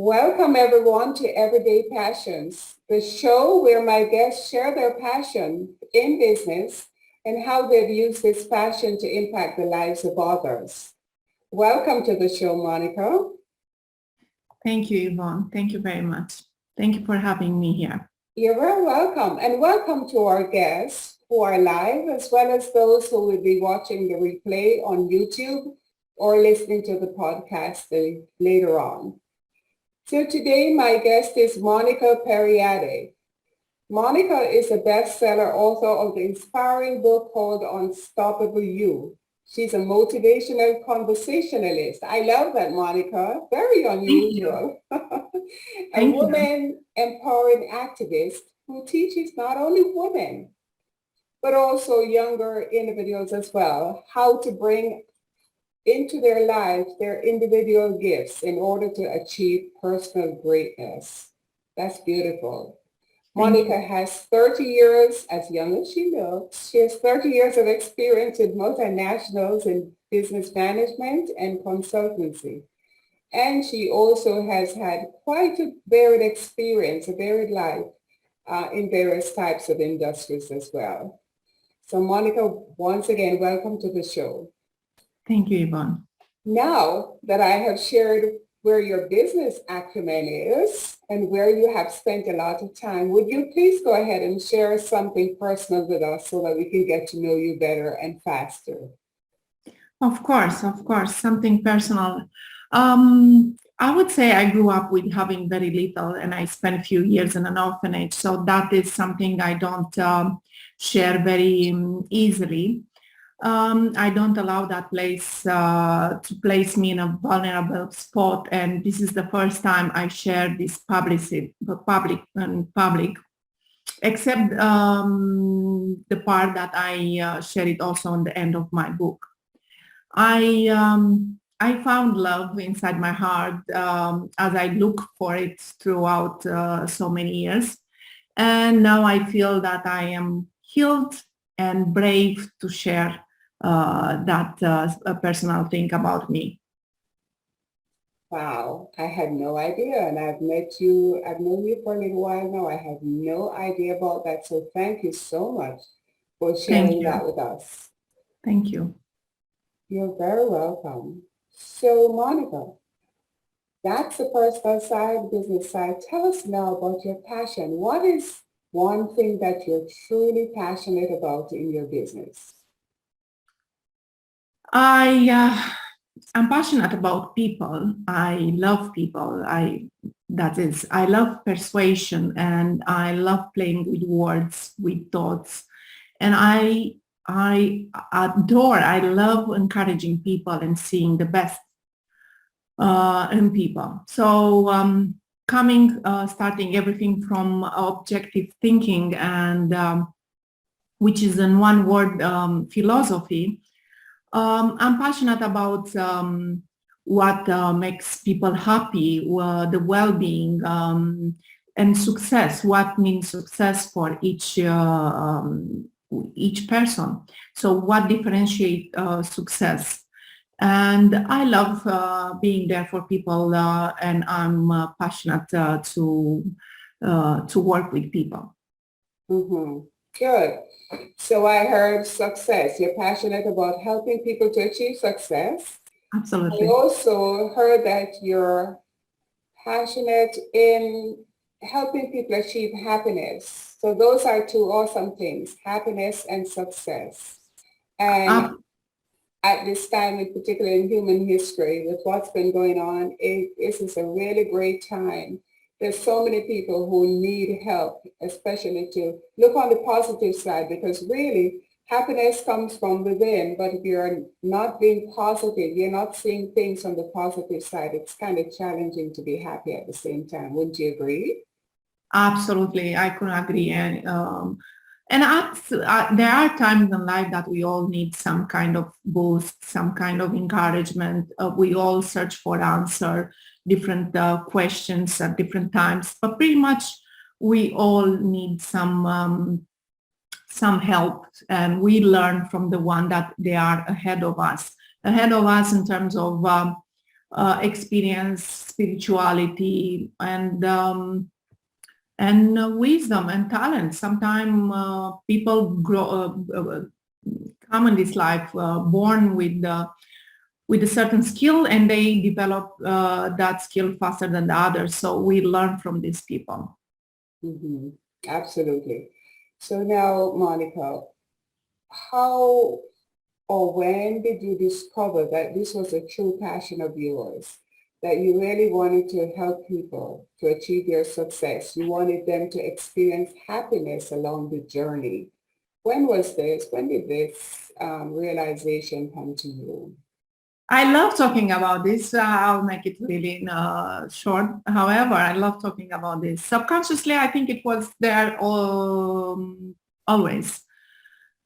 Welcome everyone to Everyday Passions, the show where my guests share their passion in business and how they've used this passion to impact the lives of others. Welcome to the show, Monica. Thank you, Yvonne. Thank you very much. Thank you for having me here. You're very welcome. And welcome to our guests who are live, as well as those who will be watching the replay on YouTube or listening to the podcast later on. So today my guest is Monica Periade. Monica is a bestseller author of the inspiring book called Unstoppable You. She's a motivational conversationalist. I love that, Monica. Very unusual. A woman empowering activist who teaches not only women, but also younger individuals as well, how to bring into their lives their individual gifts in order to achieve personal greatness. That's beautiful. Monica has 30 years, as young as she looks, she has 30 years of experience with multinationals in business management and consultancy. And she also has had quite a varied experience, a varied life in various types of industries as well. So Monica, once again, welcome to the show. Thank you, Yvonne. Now that I have shared where your business acumen is and where you have spent a lot of time, would you please go ahead and share something personal with us so that we can get to know you better and faster? Of course, something personal. I would say I grew up with having very little and I spent a few years in an orphanage. So that is something I don't share very easily. I don't allow that place to place me in a vulnerable spot, and this is the first time I share this public, except the part that I share it also in the end of my book. I found love inside my heart as I look for it throughout so many years, and now I feel that I am healed and brave to share that personal thing about me. Wow, I had no idea. And I've known you for a little while now. I had no idea about that. So thank you so much for sharing that with us. Thank you. You're very welcome. So Monica, that's the personal side, business side. Tell us now about your passion. What is one thing that you're truly passionate about in your business? I'm passionate about people. I love people. I love persuasion, and I love playing with words, with thoughts. And I love encouraging people and seeing the best in people. So starting everything from objective thinking and which is in one word, philosophy. I'm passionate about what makes people happy, the well-being and success, what means success for each person. So what differentiates success? And I love being there for people and I'm passionate to work with people. Mm-hmm. Good. So I heard success. You're passionate about helping people to achieve success. Absolutely. I also heard that you're passionate in helping people achieve happiness. So those are two awesome things, happiness and success. And at this time, in particular in human history, with what's been going on, this is a really great time. There's so many people who need help, especially to look on the positive side, because really happiness comes from within. But if you're not being positive, you're not seeing things on the positive side, it's kind of challenging to be happy at the same time. Wouldn't you agree? Absolutely. I couldn't agree. And there are times in life that we all need some kind of boost, some kind of encouragement. We all search for answer, different questions at different times, but pretty much we all need some help, and we learn from the one that they are ahead of us in terms of experience spirituality and wisdom and talent. Sometimes people come in this life born with a certain skill, and they develop that skill faster than the others. So we learn from these people. Mm-hmm. Absolutely. So now, Monica, how or when did you discover that this was a true passion of yours, that you really wanted to help people to achieve their success? You wanted them to experience happiness along the journey. When was this? When did this realization come to you? I love talking about this. I'll make it really short. However, I love talking about this. Subconsciously, I think it was there always.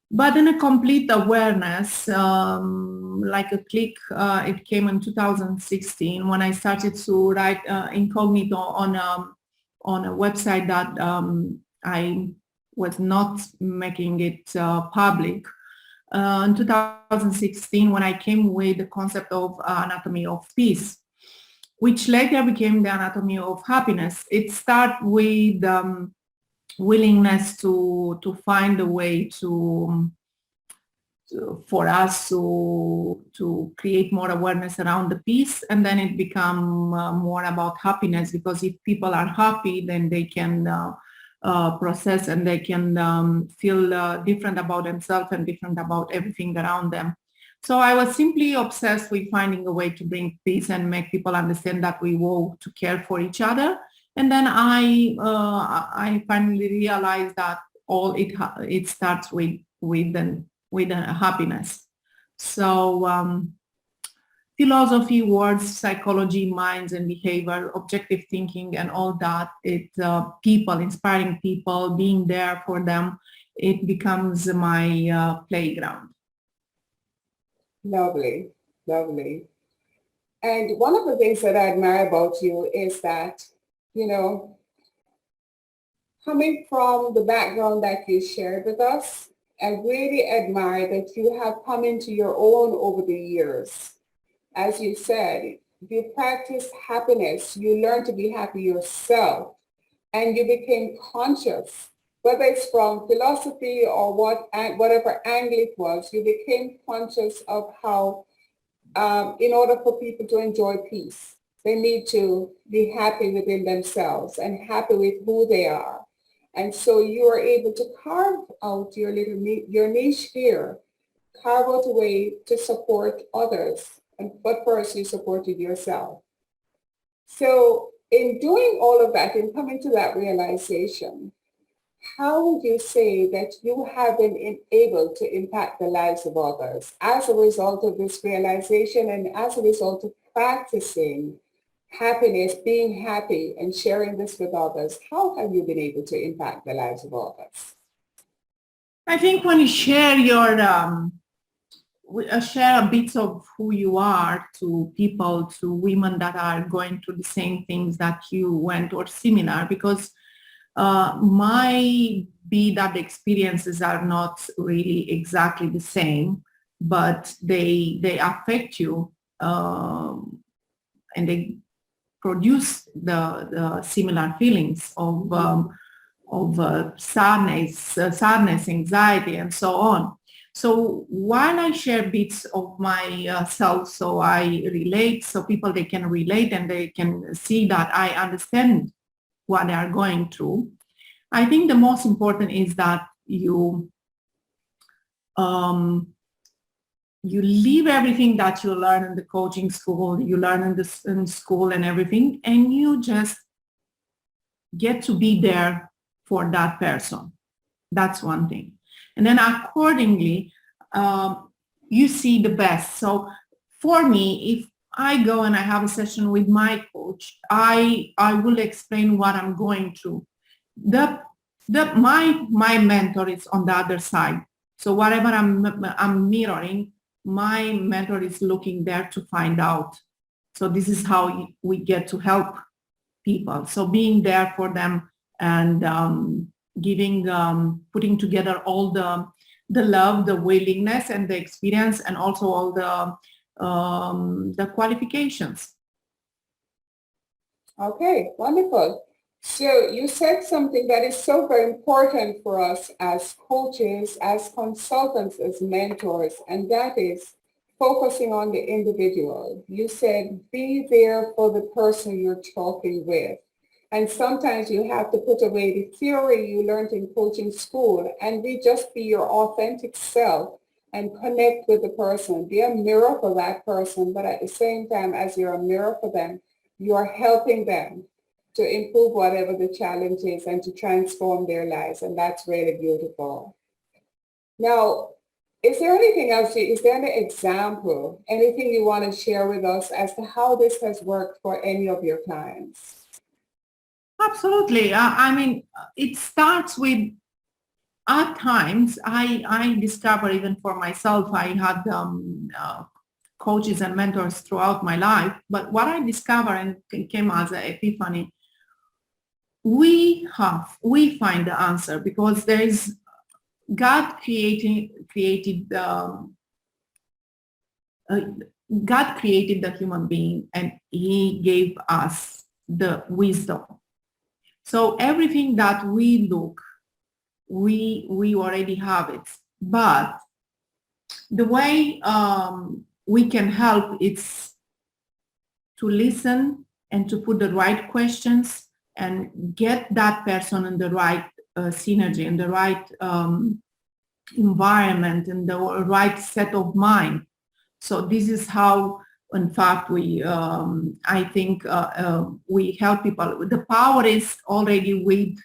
But in a complete awareness, like a click, it came in 2016 when I started to write incognito on a website that I was not making it public. In 2016, when I came with the concept of anatomy of peace, which later became the anatomy of happiness. It started with willingness to find a way for us to create more awareness around the peace, and then it become more about happiness, because if people are happy, then they can process and they can feel different about themselves and different about everything around them. So I was simply obsessed with finding a way to bring peace and make people understand that we want to care for each other. And then I finally realized that all it starts with happiness. So philosophy, words, psychology, minds and behavior, objective thinking, and all that, people, inspiring people, being there for them, it becomes my playground. Lovely, lovely. And one of the things that I admire about you is that, you know, coming from the background that you shared with us, I really admire that you have come into your own over the years. As you said, you practiced happiness, you learned to be happy yourself, and you became conscious, whether it's from philosophy or whatever angle it was, you became conscious of how in order for people to enjoy peace, they need to be happy within themselves and happy with who they are. And so you are able to carve out your niche here, carve out a way to support others. But first you supported yourself. So in doing all of that and coming to that realization, how would you say that you have been able to impact the lives of others as a result of this realization and as a result of practicing happiness, being happy and sharing this with others? How have you been able to impact the lives of others? I think when you share share a bit of who you are to people, to women that are going through the same things that you went or similar, because might be that the experiences are not really exactly the same, but they affect you and they produce the similar feelings of sadness, anxiety, and so on. So while I share bits of myself, so I relate, so people they can relate and they can see that I understand what they are going through. I think the most important is that you leave everything that you learn in the coaching school, you learn in school and everything, and you just get to be there for that person. That's one thing. And then accordingly, you see the best. So for me, if I go and I have a session with my coach, I will explain what I'm going through. My mentor is on the other side. So whatever I'm mirroring, my mentor is looking there to find out. So this is how we get to help people. So being there for them and putting together all the love, the willingness and the experience, and also all the qualifications. Okay, wonderful. So you said something that is so very important for us as coaches, as consultants, as mentors, and that is focusing on the individual. You said be there for the person you're talking with. And sometimes you have to put away the theory you learned in coaching school and be your authentic self and connect with the person. Be a mirror for that person, but at the same time, as you're a mirror for them, you are helping them to improve whatever the challenge is and to transform their lives. And that's really beautiful. Now, is there anything else, is there an example, anything you want to share with us as to how this has worked for any of your clients? Absolutely. It starts with, at times, I discover even for myself, I had coaches and mentors throughout my life, but what I discovered and came as an epiphany, we find the answer because there is created uh, God created the human being and he gave us the wisdom. So everything that we look, we already have it. But the way we can help is to listen and to put the right questions and get that person in the right synergy, in the right environment, in the right set of mind. So this is how, in fact, I think we help people. The power is already with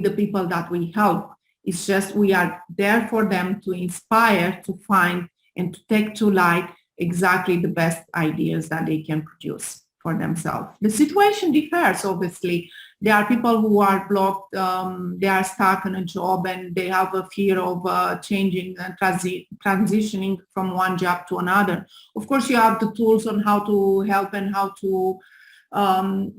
the people that we help. It's just we are there for them to inspire, to find, and to take to light exactly the best ideas that they can produce for themselves. The situation differs, obviously. There are people who are blocked, they are stuck in a job and they have a fear of changing and transitioning from one job to another. Of course, you have the tools on how to help and how to,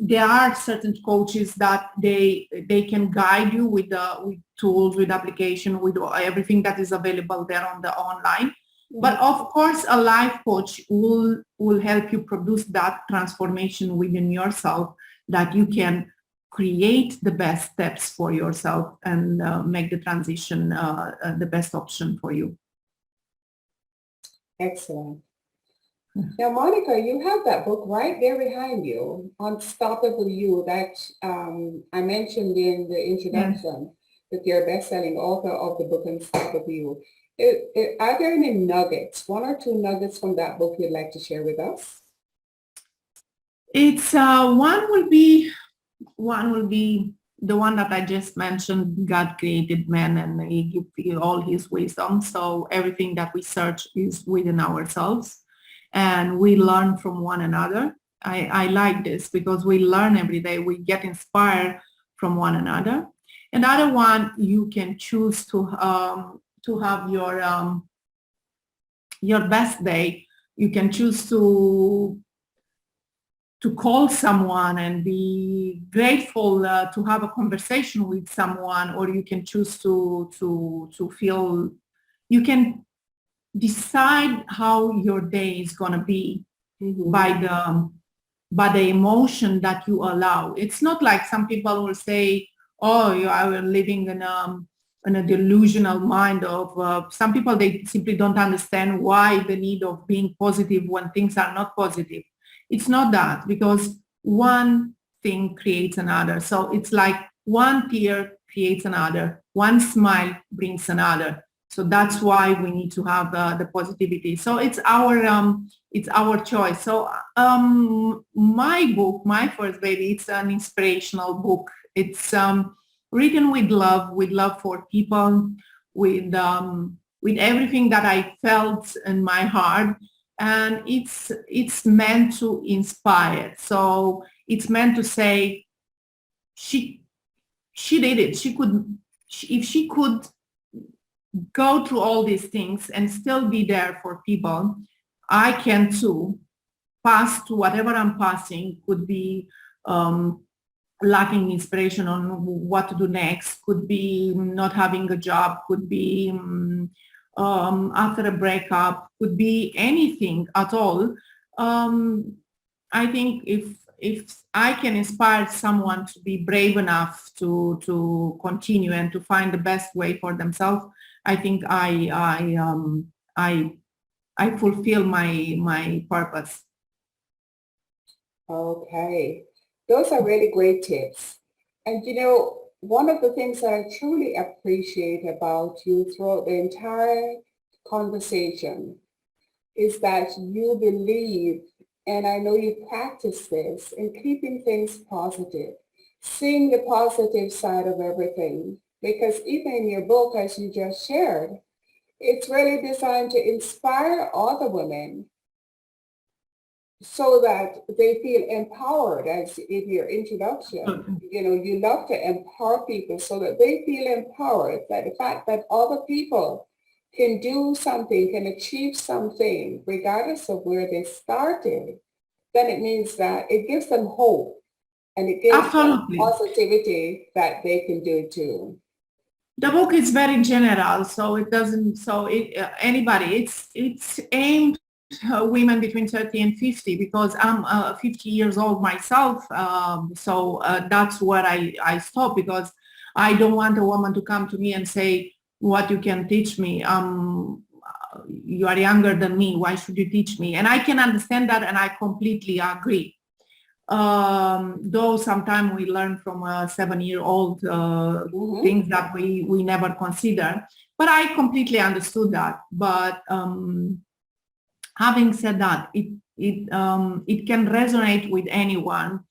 there are certain coaches that they can guide you with tools, with application, with everything that is available there on the online. But of course, a life coach will help you produce that transformation within yourself that you can create the best steps for yourself and make the transition the best option for you. Excellent. Now, Monica, you have that book right there behind you, Unstoppable You, that I mentioned in the introduction, that you're a best-selling author of the book Unstoppable You. Are there any nuggets, one or two nuggets from that book you'd like to share with us? It's one will be the one that I just mentioned. God created man and he gives all his wisdom. So everything that we search is within ourselves and we learn from one another. I like this because we learn every day. We get inspired from one another. Another one, you can choose to have your best day. You can choose to call someone and be grateful to have a conversation with someone, or you can choose to feel, you can decide how your day is going to be by the emotion that you allow. It's not like some people will say, oh, you are living in a delusional mind of some people, they simply don't understand why the need of being positive when things are not positive. It's not that, because one thing creates another. So it's like one tear creates another, one smile brings another. So that's why we need to have the positivity. So it's our choice. So my book, my first baby, it's an inspirational book. It's written with love for people, with everything that I felt in my heart. And it's meant to inspire. So it's meant to say she did it. If she could go through all these things and still be there for people, I can too. Pass to whatever I'm passing, could be lacking inspiration on what to do next, could be not having a job, could be after a breakup, could be anything at all. I think if if I can inspire someone to be brave enough to continue and to find the best way for themselves, I think I fulfill my purpose. Okay. Those are really great tips. And one of the things that I truly appreciate about you throughout the entire conversation is that you believe, and I know you practice this, in keeping things positive, seeing the positive side of everything. Because even in your book, as you just shared, it's really designed to inspire other women so that they feel empowered, as in your introduction. You love to empower people so that they feel empowered, that the fact that other people can do something, can achieve something, regardless of where they started, then it means that it gives them hope and it gives them Absolutely. positivity that they can do too. The book is very general, so it doesn't, anybody, it's aimed women between 30 and 50 because I'm 50 years old myself. That's where I stop, because I don't want a woman to come to me and say, what you can teach me. You are younger than me. Why should you teach me? And I can understand that, and I completely agree. Though sometimes we learn from a 7-year-old things that we never consider. But I completely understood that. But having said that, it can resonate with anyone,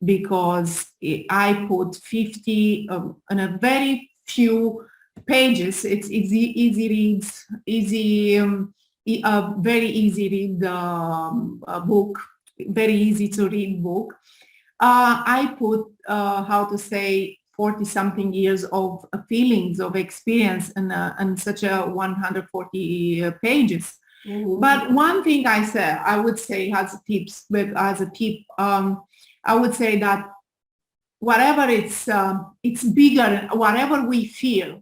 because I put 50 in a very few pages. It's easy reads, very easy read book, very easy to read book. I put, how to say, 40 something years of feelings, of experience in such a 140 pages. Mm-hmm. But one thing I would say as a tip, I would say that whatever it's bigger, whatever we feel,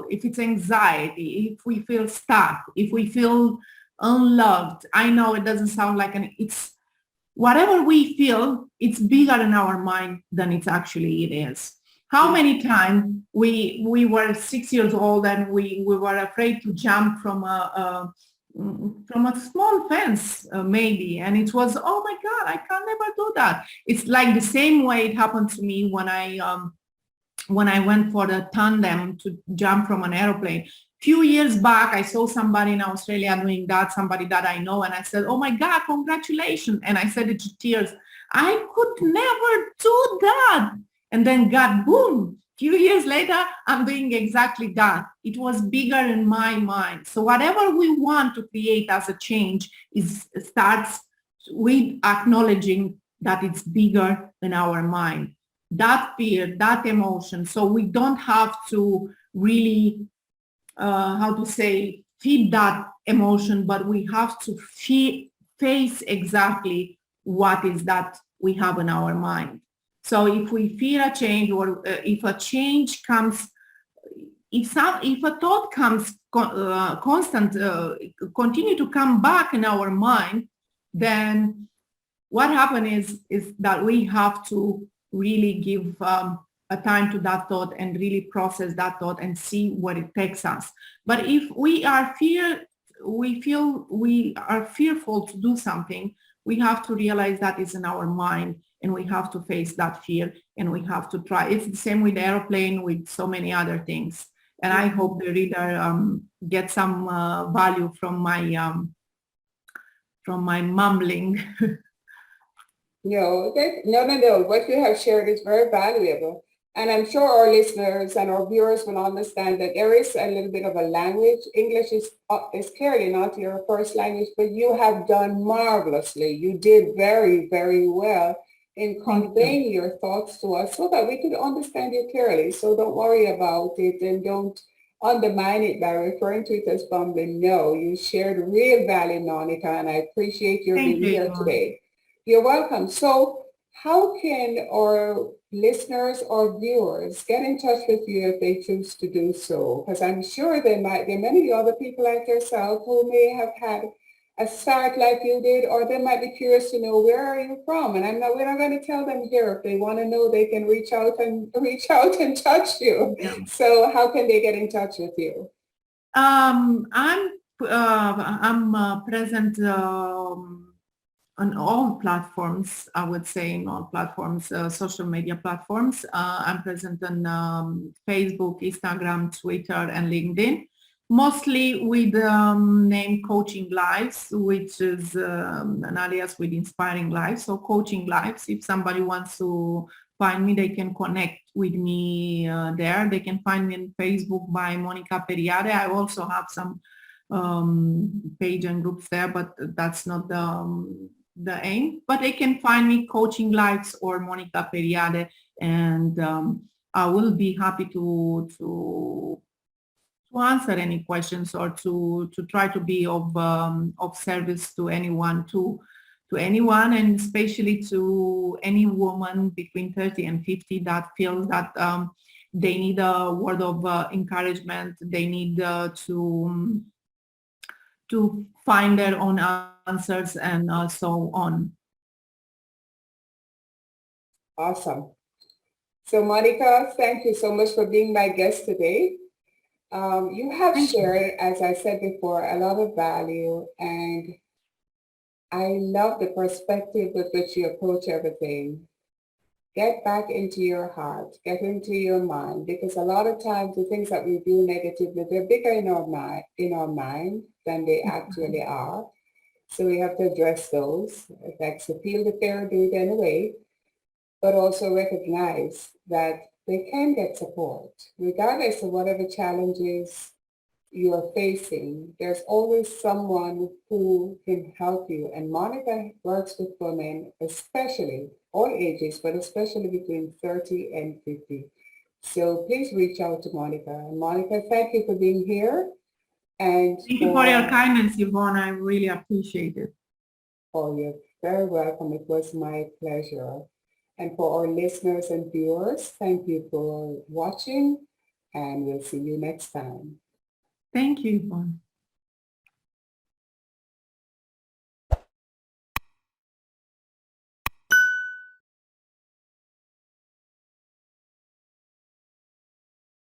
if it's anxiety, if we feel stuck, if we feel unloved, I know it doesn't sound like it's whatever we feel, it's bigger in our mind than it is. How many times we were 6 years old and we were afraid to jump from a small fence, maybe, and it was, oh my God, I can never do that. It's like the same way it happened to me when I went for the tandem to jump from an airplane. Few years back, I saw somebody in Australia doing that, somebody that I know, and I said, oh my God, congratulations. And I said it to tears, I could never do that. And then God, boom, few years later, I'm doing exactly that. It was bigger in my mind. So whatever we want to create as a change starts with acknowledging that it's bigger in our mind. That fear, that emotion. So we don't have to really, feed that emotion, but we have to face exactly what is that we have in our mind. So if we fear a change, or if a change comes, if a thought comes continue to come back in our mind, then what happens is that we have to really give a time to that thought and really process that thought and see where it takes us. But if we feel we are fearful to do something, we have to realize that is in our mind, and we have to face that fear, and we have to try. It's the same with the airplane, with so many other things. And I hope the reader gets some value from my mumbling. No. What you have shared is very valuable. And I'm sure our listeners and our viewers will understand that there is a little bit of a language. English is clearly not your first language, but you have done marvelously. You did very, very well in conveying your thoughts to us so that we could understand you clearly. So don't worry about it, and don't undermine it by referring to it as bumbling. No, you shared real value, Monica, and I appreciate your being here today. You're welcome. So how can our listeners or viewers get in touch with you if they choose to do so? Because I'm sure there might be many other people like yourself who may have had a start like you did, or they might be curious to know where are you from. And we're not going to tell them here. If they want to know, they can reach out and touch you. Yeah. So how can they get in touch with you? I'm present on all platforms. I would say in all platforms, social media platforms. I'm present on Facebook, Instagram, Twitter, and LinkedIn. Mostly with name Coaching Lives, which is an alias with Inspiring Lives. So Coaching Lives, if somebody wants to find me, they can connect with me there. They can find me on Facebook by Monica Periade. I also have some page and groups there, but that's not the aim. But they can find me Coaching Lives or Monica Periade, and I will be happy to answer any questions or to try to be of service to anyone, to anyone, and especially to any woman between 30 and 50 that feels that they need a word of encouragement. They need to find their own answers and so on. Awesome. So Monica, thank you so much for being my guest today. You have shared, as I said before, a lot of value, and I love the perspective with which you approach everything. Get back into your heart, get into your mind, because a lot of times the things that we do negatively, they're bigger in our mind than they actually are. So we have to address those. Like, so feel the fear, do it anyway, but also recognize that they can get support, regardless of whatever challenges you are facing. There's always someone who can help you. And Monica works with women, especially all ages, but especially between 30 and 50. So please reach out to Monica. And Monica, thank you for being here. And Thank you for your kindness, Yvonne. I really appreciate it. Oh, you're very welcome. It was my pleasure. And for our listeners and viewers, thank you for watching, and we'll see you next time. Thank you, Yvonne.